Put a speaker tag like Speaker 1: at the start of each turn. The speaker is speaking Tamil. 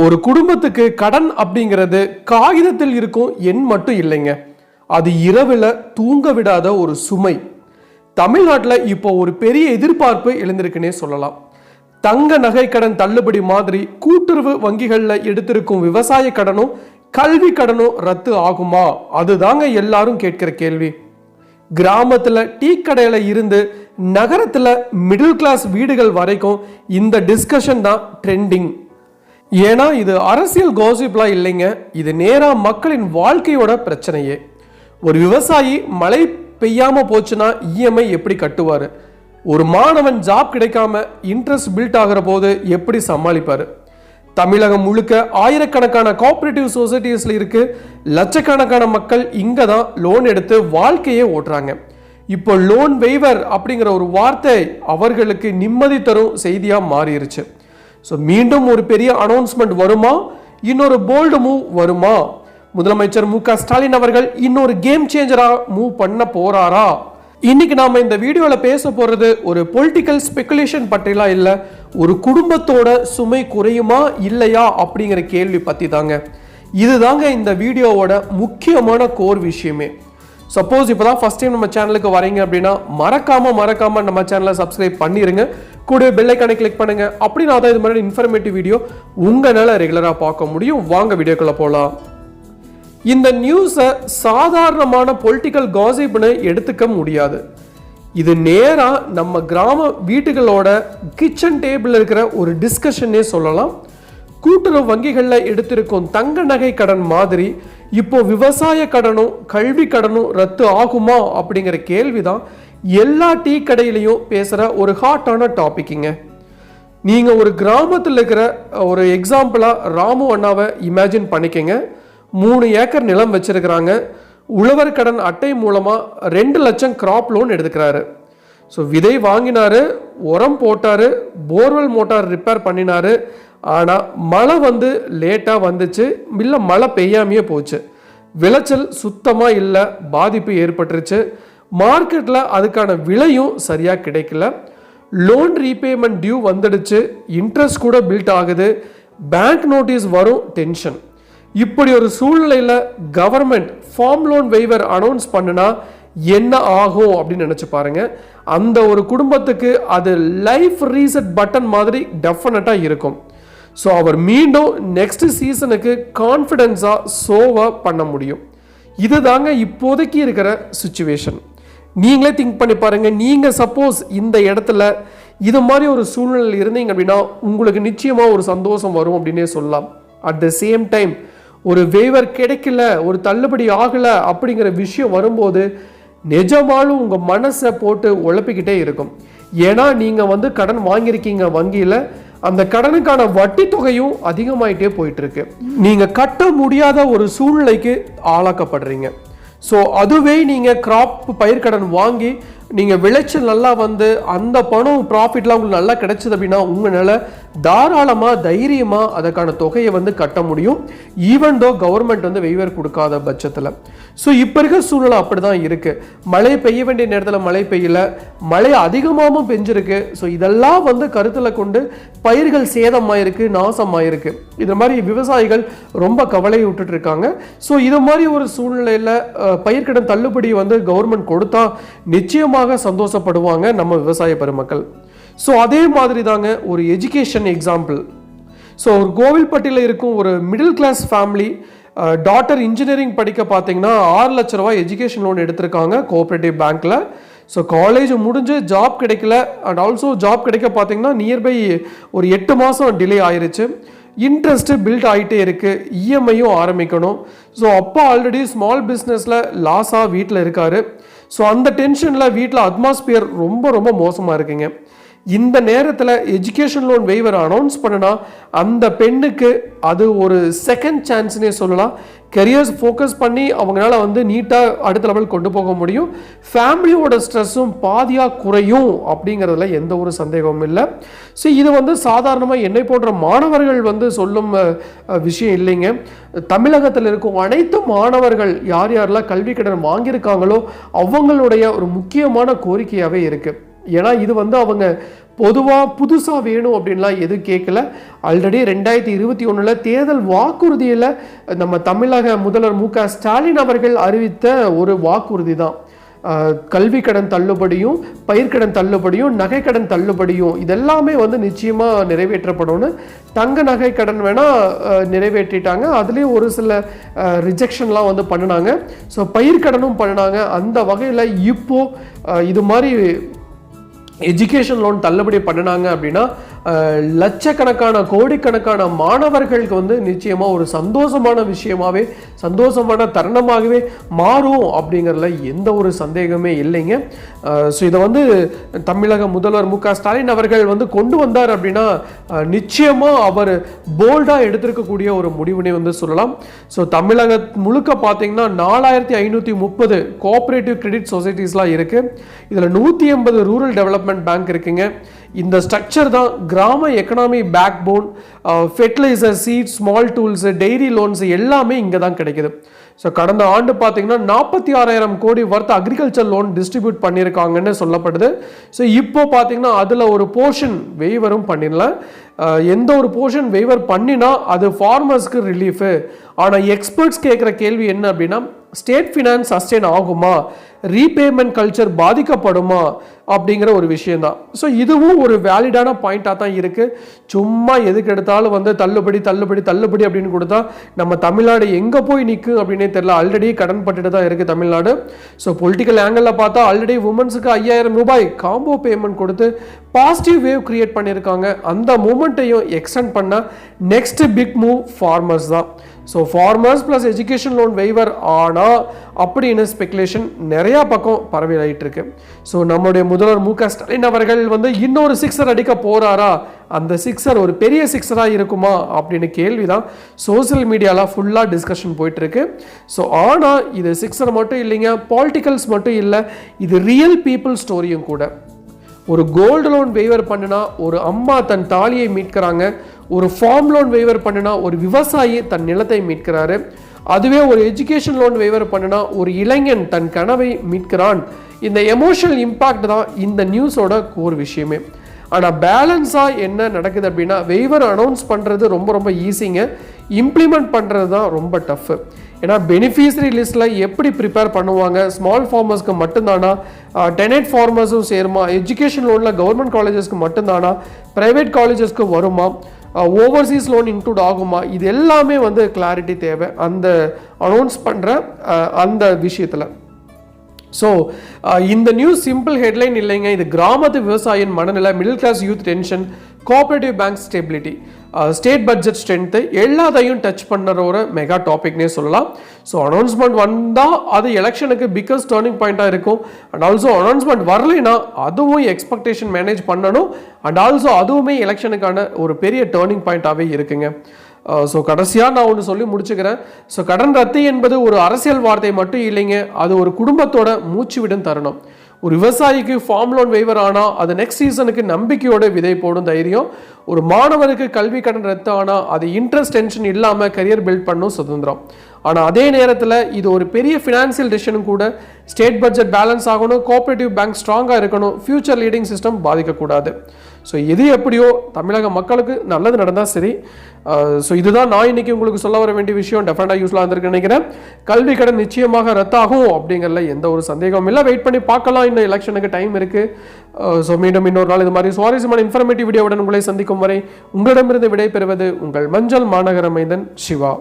Speaker 1: ஒரு குடும்பத்துக்கு கடன் அப்படிங்கிறது காகிதத்தில் இருக்கும் எண் மட்டும் இல்லைங்க. அது இரவில் தூங்க விடாத ஒரு சுமை. தமிழ்நாட்டில் இப்போ ஒரு பெரிய எதிர்பார்ப்பு எழுந்திருக்குன்னே சொல்லலாம். தங்க நகை கடன் தள்ளுபடி மாதிரி கூட்டுறவு வங்கிகளில் எடுத்திருக்கும் விவசாய கடனும் கல்வி கடனும் ரத்து ஆகுமா? அதுதாங்க எல்லாரும் கேட்கிற கேள்வி. கிராமத்துல டீ கடையில இருந்து நகரத்துல மிடில் கிளாஸ் வீடுகள் வரைக்கும் இந்த டிஸ்கஷன் தான் ட்ரெண்டிங். ஏன்னா இது அரசியல் காசிப்லாம் இல்லைங்க, இது நேரா மக்களின் வாழ்க்கையோட பிரச்சனையே. ஒரு விவசாயி மழை பெய்யாம போச்சுன்னா இஎம்ஐ எப்படி கட்டுவாரு? ஒரு மாணவன் ஜாப் கிடைக்காம இன்ட்ரெஸ்ட் பில்ட் ஆகிற போது எப்படி சமாளிப்பாரு? தமிழகம் முழுக்க ஆயிரக்கணக்கான கோஆபரேட்டிவ் சொசைட்டிஸ்ல இருக்கு. லட்சக்கணக்கான மக்கள் இங்க தான் லோன் எடுத்து வாழ்க்கையே ஓட்டுறாங்க. இப்போ லோன் வெய்வர் அப்படிங்கிற ஒரு வார்த்தை அவர்களுக்கு நிம்மதி தரும் செய்தியா மாறிடுச்சு. ஸோ மீண்டும் ஒரு பெரிய அனௌன்ஸ்மெண்ட் வருமா? இன்னொரு போல்டு மூவ் வருமா? முதலமைச்சர் மு க ஸ்டாலின் அவர்கள் இன்னொரு கேம் சேஞ்சரா மூவ் பண்ண போறாரா? இன்னைக்கு நாம இந்த வீடியோல பேச போறது ஒரு பொலிட்டிக்கல் ஸ்பெகுலேஷன் பற்றிலாம் இல்ல, ஒரு குடும்பத்தோட சுமை குறையுமா இல்லையா அப்படிங்கிற கேள்வி பத்தி தாங்க. இதுதாங்க இந்த வீடியோவோட முக்கியமான கோர் விஷயமே. சப்போஸ் இப்போதான் ஃபர்ஸ்ட் டைம் நம்ம சேனலுக்கு வரீங்க அப்படின்னா மறக்காம நம்ம சேனலை சப்ஸ்கிரைப் பண்ணிருங்க. கூட பெல் ஐகானை கிளிக் பண்ணுங்க. அப்படின்னா தான் இது மாதிரி இன்ஃபர்மேட்டிவ் வீடியோ உங்களால ரெகுலரா பார்க்க முடியும். வாங்க வீடியோக்குள்ள போலாம். இந்த நியூஸை சாதாரணமான பொலிட்டிக்கல் காசிப்னு எடுத்துக்க முடியாது. இது நேரா நம்ம கிராம வீட்டுகளோட கிச்சன் டேபிள் இருக்கிற ஒரு டிஸ்கஷனே சொல்லலாம். கூட்டுறவு வங்கிகளில் எடுத்திருக்கும் தங்க நகை கடன் மாதிரி இப்போ விவசாய கடனும் கல்வி கடனும் ரத்து ஆகுமா அப்படிங்கிற கேள்விதான் எல்லா டீ கடையிலையும் பேசுற ஒரு ஹாட்டான டாபிக்குங்க. நீங்க ஒரு கிராமத்தில் இருக்கிற ஒரு எக்ஸாம்பிளா ராமு அண்ணாவை இமேஜின் பண்ணிக்கங்க. 3 ஏக்கர் நிலம் வச்சிருக்கிறாங்க. உழவர் கடன் அட்டை மூலமா 2 லட்சம் கிராப் லோன் எடுத்துக்கிறாரு. ஸோ விதை வாங்கினாரு, உரம் போட்டாரு, போர்வெல் மோட்டார் ரிப்பேர் பண்ணினாரு. ஆனால் மழை லேட்டாக வந்துச்சு, இல்லை மழை பெய்யாமையே போச்சு. விளைச்சல் சுத்தமாக இல்லை, பாதிப்பு ஏற்பட்டுருச்சு. மார்க்கெட்டில் அதுக்கான விலையும் சரியாக கிடைக்கல. லோன் ரீபேமெண்ட் டியூ வந்துடுச்சு, இன்ட்ரெஸ்ட் கூட பில்ட் ஆகுது, பேங்க் நோட்டீஸ் வரும், டென்ஷன். இப்படி ஒரு சூழ்நிலையில் government farm loan waiver announce பண்ணுனா என்ன ஆகும் அப்படின்னு நினச்சி பாருங்க. அந்த ஒரு குடும்பத்துக்கு அது லைஃப் ரீசெட் பட்டன் மாதிரி டெஃபினட்டாக இருக்கும். ஸோ அவர் மீண்டும் நெக்ஸ்ட் சீசனுக்கு கான்ஃபிடென்ஸாக சோவாக பண்ண முடியும். இதுதாங்க இப்போதைக்கு இருக்கிற சுச்சுவேஷன். நீங்களே திங்க் பண்ணி பாருங்க. நீங்கள் சப்போஸ் இந்த இடத்துல இது மாதிரி ஒரு சூழ்நிலையில் இருந்தீங்க அப்படின்னா உங்களுக்கு நிச்சயமாக ஒரு சந்தோஷம் வரும் அப்படின்னே சொல்லலாம். அட் த சேம் டைம் ஒரு வேவர் கிடைக்கல, ஒரு தள்ளுபடி ஆகலை அப்படிங்கிற விஷயம் வரும்போது நிஜமாலும் உங்கள் மனசை போட்டு உழப்பிக்கிட்டே இருக்கும். ஏன்னா நீங்கள் கடன் வாங்கியிருக்கீங்க வங்கியில், அந்த கடனுக்கான வட்டி தொகையும் அதிகமாயிட்டே போயிட்டு இருக்கு. நீங்கள் கட்ட முடியாத ஒரு சூழ்நிலைக்கு ஆளாக்கப்படுறீங்க. ஸோ அதுவே நீங்கள் கிராப் பயிர்க்கடன் வாங்கி நீங்கள் விளைச்சல் நல்லா அந்த பணம் ப்ராஃபிட்லாம் உங்களுக்கு நல்லா கிடைச்சது அப்படின்னா உங்களால் தாராளமாக தைரியமாக அதற்கான தொகையை கட்ட முடியும். ஈவன் தோ கவர்மெண்ட் வெய்வர் கொடுக்காத பட்சத்தில். ஸோ இப்போ இருக்கிற சூழ்நிலை அப்படி தான் இருக்குது. மழை பெய்ய வேண்டிய நேரத்தில் மழை பெய்யல, மழை அதிகமாகவும் பெஞ்சிருக்கு. ஸோ இதெல்லாம் கருத்தில் கொண்டு பயிர்கள் சேதமாயிருக்கு, நாசமாயிருக்கு. இது மாதிரி விவசாயிகள் ரொம்ப கவலையை விட்டுட்டு இருக்காங்க. ஸோ இது மாதிரி ஒரு சூழ்நிலையில் பயிர்க்கடன் தள்ளுபடி கவர்மெண்ட் கொடுத்தா நிச்சயமாக சந்தோஷப்படுவாங்க நம்ம விவசாய பெருமக்கள். ஸோ அதே மாதிரி தாங்க ஒரு எஜுகேஷன் எக்ஸாம்பிள். ஸோ ஒரு கோவில்பட்டியில் இருக்கும் ஒரு middle class family daughter engineering படிக்க பார்த்தீங்கன்னா 6 லட்ச ரூபாய் எஜுகேஷன் லோன் எடுத்திருக்காங்க கோஆபரேட்டிவ் பேங்க்கில். ஸோ காலேஜ் முடிஞ்சு ஜாப் கிடைக்கல, அண்ட் ஆல்சோ ஜாப் கிடைக்க பார்த்தீங்கன்னா நியர்பை ஒரு 8 மாதம் டிலே ஆயிருச்சு. இன்ட்ரெஸ்ட்டு பில்ட் ஆகிட்டே இருக்குது, இஎம்ஐயும் ஆரம்பிக்கணும். ஸோ அப்பா ஆல்ரெடி ஸ்மால் பிஸ்னஸில் லாஸாக வீட்டில் இருக்கார். ஸோ அந்த டென்ஷனில் வீட்டில் அட்மாஸ்பியர் ரொம்ப மோசமாக இருக்குங்க. இந்த நேரத்தில் எஜுகேஷன் லோன் வெய்வர் அனௌன்ஸ் பண்ணினா அந்த பெண்ணுக்கு அது ஒரு செகண்ட் சான்ஸ்னே சொல்லலாம். கெரியர்ஸ் ஃபோக்கஸ் பண்ணி அவங்களால நீட்டாக அடுத்த லெவல் கொண்டு போக முடியும். ஃபேமிலியோட ஸ்ட்ரெஸ்ஸும் பாதியாக குறையும் அப்படிங்கிறதுல எந்த ஒரு சந்தேகமும் இல்லை. ஸோ இது சாதாரணமாக என்னை போன்ற மாணவர்கள் சொல்லும் விஷயம் இல்லைங்க. தமிழகத்தில் இருக்கும் அனைத்து மாணவர்கள் யாரெல்லாம் கல்வி கடன் வாங்கியிருக்காங்களோ அவங்களுடைய ஒரு முக்கியமான கோரிக்கையாகவே இருக்குது. ஏன்னா இது அவங்க பொதுவாக புதுசாக வேணும் அப்படின்லாம் எதுவும் கேட்கல. ஆல்ரெடி 2021 தேர்தல் வாக்குறுதியில் நம்ம தமிழக முதல்வர் மு.க. ஸ்டாலின் அவர்கள் அறிவித்த ஒரு வாக்குறுதி தான் கல்வி கடன் தள்ளுபடியும், பயிர்க்கடன் தள்ளுபடியும், நகைக்கடன் தள்ளுபடியும். இதெல்லாமே வந்து நிச்சயமாக நிறைவேற்றப்படும்னு. தங்க நகை கடன் வேணால் நிறைவேற்றிட்டாங்க, அதுலேயும் ஒரு சில ரிஜெக்ஷன்லாம் வந்து பண்ணினாங்க. ஸோ பயிர்க்கடனும் பண்ணினாங்க. அந்த வகையில் இப்போது இது மாதிரி எஜுகேஷன் லோன் தள்ளுபடி பண்ணினாங்க அப்படின்னா லட்சக்கணக்கான கோடிக்கணக்கான மாணவர்களுக்கு வந்து நிச்சயமாக ஒரு சந்தோஷமான விஷயமாகவே, சந்தோஷமான தருணமாகவே மாறும் அப்படிங்கிறதுல எந்த ஒரு சந்தேகமே இல்லைங்க. ஸோ இதை வந்து தமிழக முதல்வர் மு.க. ஸ்டாலின் அவர்கள் வந்து கொண்டு வந்தார் அப்படின்னா நிச்சயமாக அவர் போல்டாக எடுத்திருக்கக்கூடிய ஒரு முடிவுனே வந்து சொல்லலாம். ஸோ தமிழக முழுக்க பார்த்தீங்கன்னா 4530 கோஆப்ரேட்டிவ் கிரெடிட் சொசைட்டிஸ்லாம் இருக்குது. இதில் 180 ரூரல் டெவலப்மெண்ட் பேங்க் இருக்குங்க. இந்த ஸ்ட்ரக்சர் தான் கிராம economy backbone. Fertilizer, seed, small tools, dairy loans எல்லாமே இங்கே தான் கிடைக்குது. ஸோ கடந்த ஆண்டு பார்த்தீங்கன்னா 46,000 கோடி வர்த் அக்ரிகல்ச்சர் லோன் டிஸ்ட்ரிபியூட் பண்ணியிருக்காங்கன்னு சொல்லப்படுது. ஸோ இப்போ பார்த்தீங்கன்னா அதில் ஒரு போர்ஷன் வெய்வரும் பண்ணிடல. எந்த ஒரு போர்ஷன் வெய்வர் பண்ணினா அது ஃபார்மர்ஸ்க்கு ரிலீஃபு. ஆனால் எக்ஸ்பர்ட்ஸ் கேட்குற கேள்வி என்ன அப்படின்னா, ஸ்டேட் ஃபினான்ஸ் சஸ்டெயின் ஆகுமா, ரீபேமெண்ட் கல்ச்சர் பாதிக்கப்படுமா அப்படிங்கிற ஒரு விஷயம்தான். ஸோ இதுவும் ஒரு வேலிடான பாயிண்டாக தான் இருக்குது. சும்மா எதுக்கு எடுத்தாலும் வந்து தள்ளுபடி தள்ளுபடி தள்ளுபடி அப்படின்னு கொடுத்தா நம்ம தமிழ்நாடு எங்கே போய் நிற்கும் அப்படின்னே தெரியல. ஆல்ரெடி கடன் பட்டுட்டு தான் இருக்குது தமிழ்நாடு. ஸோ பொலிட்டிக்கல் ஆங்கிளில் பார்த்தா ஆல்ரெடி உமன்ஸுக்கு 5000 ரூபாய் காம்போ பேமெண்ட் கொடுத்து பாசிட்டிவ் வேவ் கிரியேட் பண்ணியிருக்காங்க. அந்த மூமெண்ட்டையும் எக்ஸ்டெண்ட் பண்ண நெக்ஸ்ட் பிக் மூவ் ஃபார்மர்ஸ் தான். So farmers plus education loan waiver ஆனால் அப்படின்னு ஸ்பெகுலேஷன் நிறையா பக்கம் பரவிட்டு இருக்கு. ஸோ நம்முடைய முதல்வர் மு.க. ஸ்டாலின் அவர்கள் வந்து இன்னொரு சிக்ஸர் அடிக்க போகிறாரா, அந்த சிக்ஸர் ஒரு பெரிய சிக்ஸராக இருக்குமா அப்படின்னு கேள்வி தான் சோசியல் மீடியாவில் ஃபுல்லாக டிஸ்கஷன் போயிட்டுருக்கு. ஸோ ஆனால் இது சிக்ஸர் மட்டும் இல்லைங்க, பாலிட்டிக்கல்ஸ் மட்டும் இல்லை, இது ரியல் பீப்புள் ஸ்டோரியும் கூட. ஒரு கோல்டு லோன் வெய்வர் பண்ணினா ஒரு அம்மா தன் தாலியை மீட்கிறாங்க. ஒரு ஃபார்ம் லோன் வெய்வர் பண்ணினா ஒரு விவசாயி தன் நிலத்தை மீட்கிறாரு. அதுவே ஒரு எஜுகேஷன் லோன் வெய்வர் பண்ணினா ஒரு இளைஞன் தன் கனவை மீட்கிறான். இந்த எமோஷனல் இம்பாக்ட் தான் இந்த நியூஸோட கோர் விஷயமே. ஆனால் பேலன்ஸாக என்ன நடக்குது அப்படின்னா, வெய்வர் அனௌன்ஸ் பண்ணுறது ரொம்ப ரொம்ப ஈஸிங்க, இம்ப்ளிமெண்ட் பண்ணுறது தான் ரொம்ப டஃப்பு. ஏன்னா பெனிஃபிஷரி லிஸ்ட்டில் எப்படி ப்ரிப்பேர் பண்ணுவாங்க, ஸ்மால் ஃபார்மர்ஸ்க்கு மட்டும்தானா, டெனட் ஃபார்மர்ஸும் சேருமா, எஜுகேஷன் லோனில் கவர்மெண்ட் காலேஜஸ்க்கு மட்டும்தானா, ப்ரைவேட் காலேஜஸ்க்கு வருமா, ஓவர்சீஸ் லோன் இன்க்ளூட் ஆகுமா, இது எல்லாமே வந்து கிளாரிட்டி தேவை அந்த அனௌன்ஸ் பண்ணுற அந்த விஷயத்தில். ஸோ இந்த நியூஸ் சிம்பிள் ஹெட்லைன் இல்லைங்க, இது கிராமத்து விவசாயியின் மனநிலை, middle class youth tension, cooperative bank stability, state budget strength எல்லாத்தையும் டச் பண்ணுற ஒரு மெகா டாபிக்னே சொல்லலாம். ஸோ அனௌன்ஸ்மெண்ட் வந்தால் அது எலெக்ஷனுக்கு பிக்கஸ்ட் டர்னிங் பாயிண்ட்டாக இருக்கும். அண்ட் ஆல்சோ அனௌன்ஸ்மெண்ட் வரலைன்னா அதுவும் எக்ஸ்பெக்டேஷன் மேனேஜ் பண்ணணும். அண்ட் ஆல்சோ அதுவுமே எலெக்ஷனுக்கான ஒரு பெரிய டர்னிங் பாயிண்ட்டாகவே இருக்குங்க. ஸோ கடைசியாக நான் ஒன்று சொல்லி முடிச்சுக்கிறேன். ஸோ கடன் ரத்து என்பது ஒரு அரசியல் வார்த்தை மட்டும் இல்லைங்க, அது ஒரு குடும்பத்தோட மூச்சு விடும் தருணம். ஒரு விவசாயிக்கு ஃபார்ம் லோன் வெய்வர் ஆனால் அது நெக்ஸ்ட் சீசனுக்கு நம்பிக்கையோட விதை போடும் தைரியம். ஒரு மாணவருக்கு கல்வி கடன் ரத்து ஆனால் அது இன்ட்ரெஸ்ட் டென்ஷன் இல்லாமல் கரியர் பில்ட் பண்ணும் சுதந்திரம். ஆனால் அதே நேரத்தில் இது ஒரு பெரிய ஃபினான்சியல் டெசிஷனும் கூட. ஸ்டேட் பட்ஜெட் பேலன்ஸ் ஆகணும், கோஆபரேட்டிவ் பேங்க் ஸ்ட்ராங்காக இருக்கணும், ஃபியூச்சர் லீடிங் சிஸ்டம் பாதிக்கக்கூடாது. ஸோ எது எப்படியோ தமிழக மக்களுக்கு நல்லது நடந்தால் சரி. ஸோ இதுதான் நான் இன்னைக்கு உங்களுக்கு சொல்ல வர வேண்டிய விஷயம். டெஃபினட்டாக யூஸ்ஃபுல்லாக இருந்திருக்குன்னு நினைக்கிறேன். கல்வி கடன் நிச்சயமாக ரத்தாகும் அப்படிங்கிறதுல எந்த ஒரு சந்தேகமும் இல்லை. வெயிட் பண்ணி பார்க்கலாம், இன்னும் எலெக்ஷனுக்கு டைம் இருக்குது. ஸோ மீண்டும் இன்னொரு நாள் இது மாதிரி சுவாரஸ்யமான இன்ஃபர்மேட்டிவ் வீடியோவுடன் உங்களை சந்திக்கும் வரை உங்களிடமிருந்து விடை பெறுவது உங்கள் மஞ்சள் மாநகர மைந்தன் சிவா.